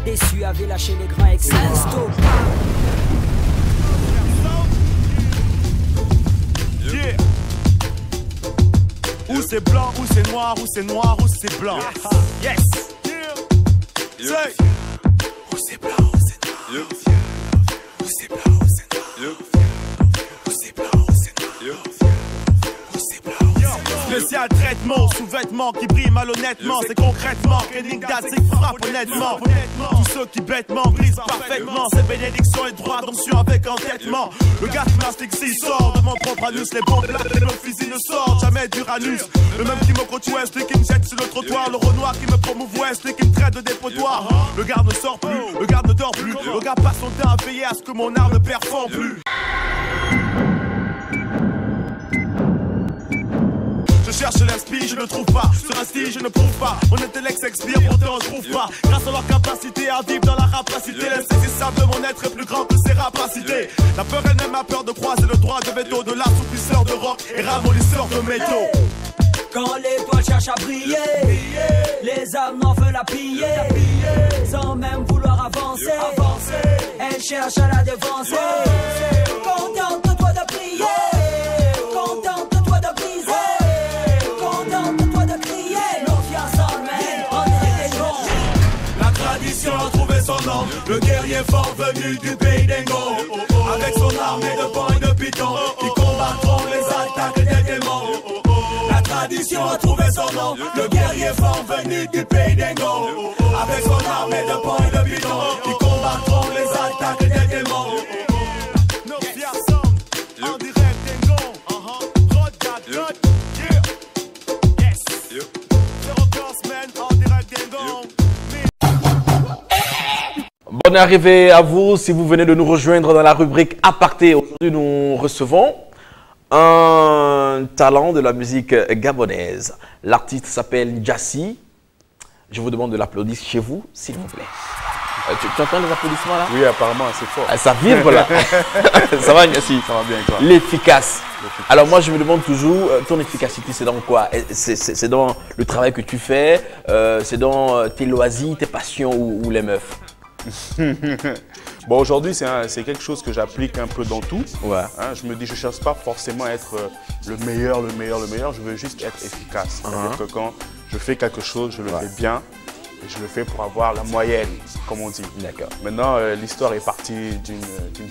Déçu avait lâché les grands excesto. Yeah. Où c'est blanc, où c'est noir, où c'est noir, où c'est blanc. Yes. Yeah. Say. Où c'est blanc, où c'est noir. Où c'est blanc, où c'est noir. Où c'est blanc, où c'est noir. Où c'est blanc. Spécial traitement, sous-vêtements qui brillent malhonnêtement. C'est concrètement que Ningdazik frappe honnêtement. Tous ceux qui bêtement brisent parfaitement. C'est bénédiction et droit d'onction avec entêtement. Le gars qui m'asfixie sort de mon propre anus. Les bombes là, le fusil ne sort jamais d'Uranus. Le même qui me côtoie, celui qui me jette sur le trottoir. Le Renoir qui me promouvoit, celui qui me traite de dépotoir. Le garde ne sort plus, le garde ne dort plus. Le gars passe son temps à veiller à ce que mon art ne performe plus. Je cherche l'inspi, je ne trouve pas. Sur un style, je ne prouve pas. Mon intellect s'expire, pourtant je trouve pas. Grâce à leur capacité à vivre dans la rapacité, l'insaisissable de mon être est plus grand que ses rapacités. La peur elle-même a peur de croiser le droit de veto de l'assouplisseur de rock et ramollisseur de métaux. Quand l'étoile cherche à briller, les âmes n'en veulent la piller. Sans même vouloir avancer, elle cherche à la dévancer. Contente-toi de prier, contente-toi de briser. A trouvé son nom, le guerrier fort venu du pays d'Engo. Avec son armée de pans et de pitons, ils combattront les attaques des démons. La tradition a trouvé son nom, le guerrier fort venu du pays d'Engo. Avec son armée de pans et de pitons, ils combattront les attaques des démons. En direct d'Engo, Rod, yeah, yes, Zero Gossman, en direct d'Engo. Bonne arrivée à vous si vous venez de nous rejoindre dans la rubrique Aparté. Aujourd'hui, nous recevons un talent de la musique gabonaise. L'artiste s'appelle Djassi. Je vous demande de l'applaudir chez vous, s'il vous plaît. Tu entends les applaudissements là? Oui, apparemment, c'est fort. Ça vibre là. Ça va, Djassi? Ça va bien, quoi. L'efficace. Alors moi, je me demande toujours, ton efficacité, c'est dans quoi? C'est dans le travail que tu fais, c'est dans tes loisirs, tes passions ou les meufs? Bon, aujourd'hui, c'est quelque chose que j'applique un peu dans tout. Ouais. Hein, je me dis, je ne cherche pas forcément à être le meilleur. Je veux juste être efficace. C'est-à-dire que quand je fais quelque chose, je le fais bien. Et je le fais pour avoir la moyenne, comme on dit. D'accord. Maintenant, l'histoire est partie d'une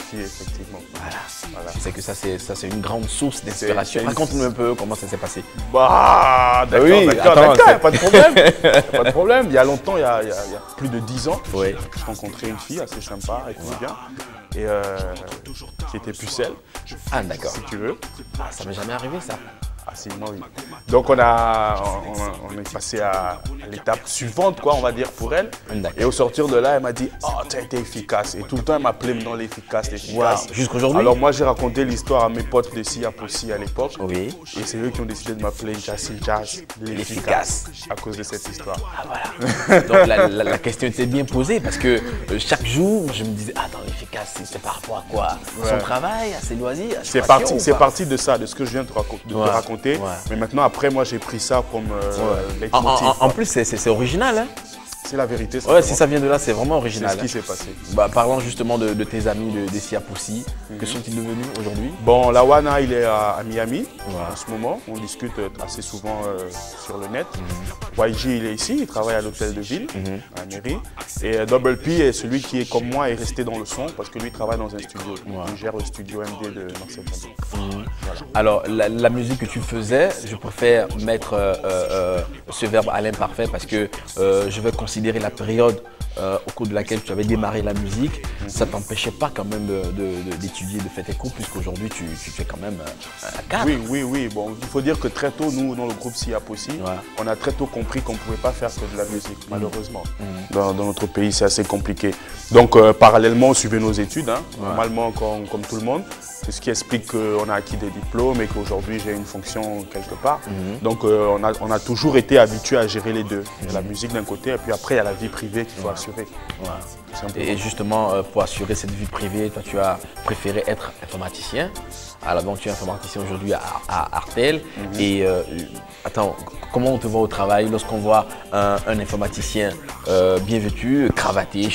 fille, effectivement. Voilà. C'est que ça, c'est une grande source d'inspiration. Raconte-nous un peu comment ça s'est passé. Bah, d'accord, oui, d'accord, pas de problème. Pas de problème. Il y a longtemps, il y a plus de 10 ans, j'ai rencontré une fille assez sympa, elle était bien. Et qui était pucelle. Ah, d'accord. Si tu veux. Ah, ça m'est jamais arrivé, ça. Ah, si, moi, oui. Donc, on est passé à l'étape suivante, quoi, on va dire, pour elle. Et au sortir de là, elle m'a dit, oh, tu as été efficace. Et tout le temps, elle m'appelait maintenant l'efficace, l'efficace. Wow. Jusqu'aujourd'hui. Alors, moi, j'ai raconté l'histoire à mes potes de Siapossi à l'époque. Oui. Et c'est eux qui ont décidé de m'appeler Djassi Jazz, l'efficace, à cause de cette histoire. Ah, voilà. Donc, la question était bien posée parce que chaque jour, je me disais, attends, l'efficace, c'est par rapport à quoi? Son travail, à ses loisirs, à ses passions, c'est parti de ça, de ce que je viens de te raconter. Mais maintenant, après, moi, j'ai pris ça comme leitmotiv. En plus, c'est original, hein? C'est la vérité. Ouais, si ça vient de là, c'est vraiment original. C'est ce qui s'est passé. Bah, parlant justement de tes amis de Siapossi, que sont-ils devenus aujourd'hui? Bon, Lawana, il est à Miami en ce moment. On discute assez souvent sur le net. YG, il est ici, il travaille à l'hôtel de ville, à la mairie. Et Double P est celui qui est comme moi est resté dans le son parce que lui il travaille dans un studio. Il gère le studio MD de Marcel Fabien. Voilà. Alors, la musique que tu faisais, je préfère mettre ce verbe à l'imparfait parce que je vais considérer la période au cours de laquelle tu avais démarré la musique, ça ne t'empêchait pas quand même d'étudier, de faire tes cours, puisqu'aujourd'hui tu fais quand même un cadre. Oui. Bon, il faut dire que très tôt, nous, dans le groupe Siapossi, on a très tôt compris qu'on ne pouvait pas faire que de la musique, malheureusement. Dans notre pays, c'est assez compliqué. Donc, parallèlement, on suivait nos études, normalement, comme tout le monde. C'est ce qui explique qu'on a acquis des diplômes et qu'aujourd'hui, j'ai une fonction quelque part. Donc, on a toujours été habitué à gérer les deux. Il y a la musique d'un côté et puis après, il y a la vie privée qu'il faut assurer. Et justement, pour assurer cette vie privée, toi, tu as préféré être informaticien. Alors, donc, tu es informaticien aujourd'hui à Artel. Et attends, comment on te voit au travail lorsqu'on voit un informaticien bien vêtu, cravaté,